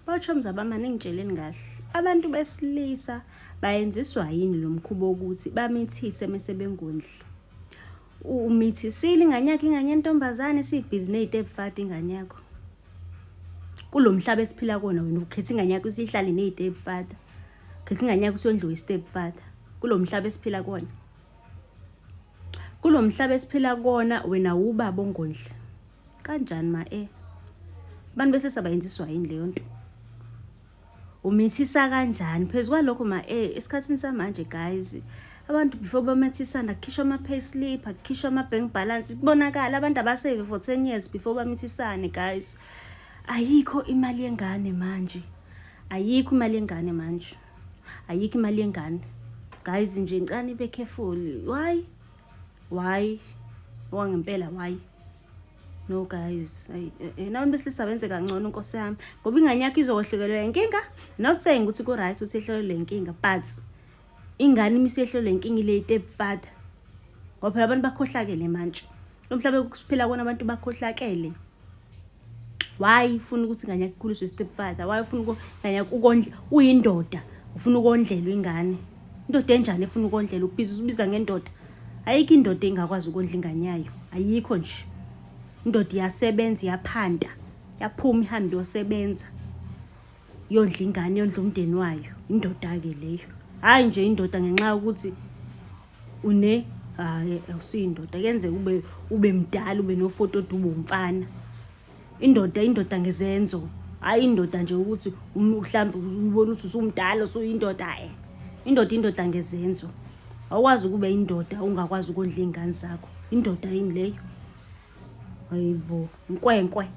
Bawushomi zabama ningitsheleni kahle. Abantu besilisa bayenziswa yini lo mkhubo wokuthi bamithise mesebengondli? Umithisile ingane yakho ingane yentombazane sibhizi nezitebufati ingane yakho. Kulo mhlaba esiphila kuona wena ukhetha ingane yakho isihlale nezitebufati. Ukhetha ingane yakho usondliwe isitebufati. Kulo mhlaba esiphila kuona. Kulo mhlaba esiphila kuona wena ubaba ongondli. Kanjani ma Abantu bese bayenziswa yini leyo nto? Umithisa kanjani? Phezulu kwalokho ma esikhathini samanje guys, abantu before bamithisana kukhishwa ama payslip, kukhishwa ama bank balance, kubonakala abantu abasave for 10 years before bamithisane guys. Ayikho imali yengane manje. Ayikho imali yengane manje. Ayikho imali yengane. Guys nje ngicane be careful. Why? Wangempela why? No guys, nabantu besilisa benze kangcono Nkosi yami. Ngoba ingane yakho izohlekelwa inkinga. Not saying ukuthi ku right ukuthi ehlelwe inkinga, but ingane imisehlelwe inkinga ile itebufada. Ngoba phela abantu bakhohlakele manje. Lo mhlaba ukuphila kona abantu bakhohlakele. Why ufuna ukuthi ingane yakho ikhuliswe isitebufada? Why ufuna ingane yakho ukondla uyindoda? Ufuna ukondlelwa ingane. Indoda enjani efuna ukondlela ubiza ngendoda? Ayikho indoda engakwazi ukondla ingane yayo. Ayikho nje. Indoda iyasebenza iyaphanda, yaphuma ihambe yosebenza. Yondla ingane, yondla umndeni wayo. Indoda ke leyo. Hayi nje indoda ngenxa ukuthi awusiyindoda. Kenze ube mdala, ube nofoto ube umfana. Indoda ngezenzo. Hayi indoda nje ukuthi mhlambe ubona ukuthi usumdala usuyindoda Indoda ngezenzo. Awukwazi ukube indoda ungakwazi ukondla ingane zakho. Indoda yini leyo? Hayibo, nkwenkwe.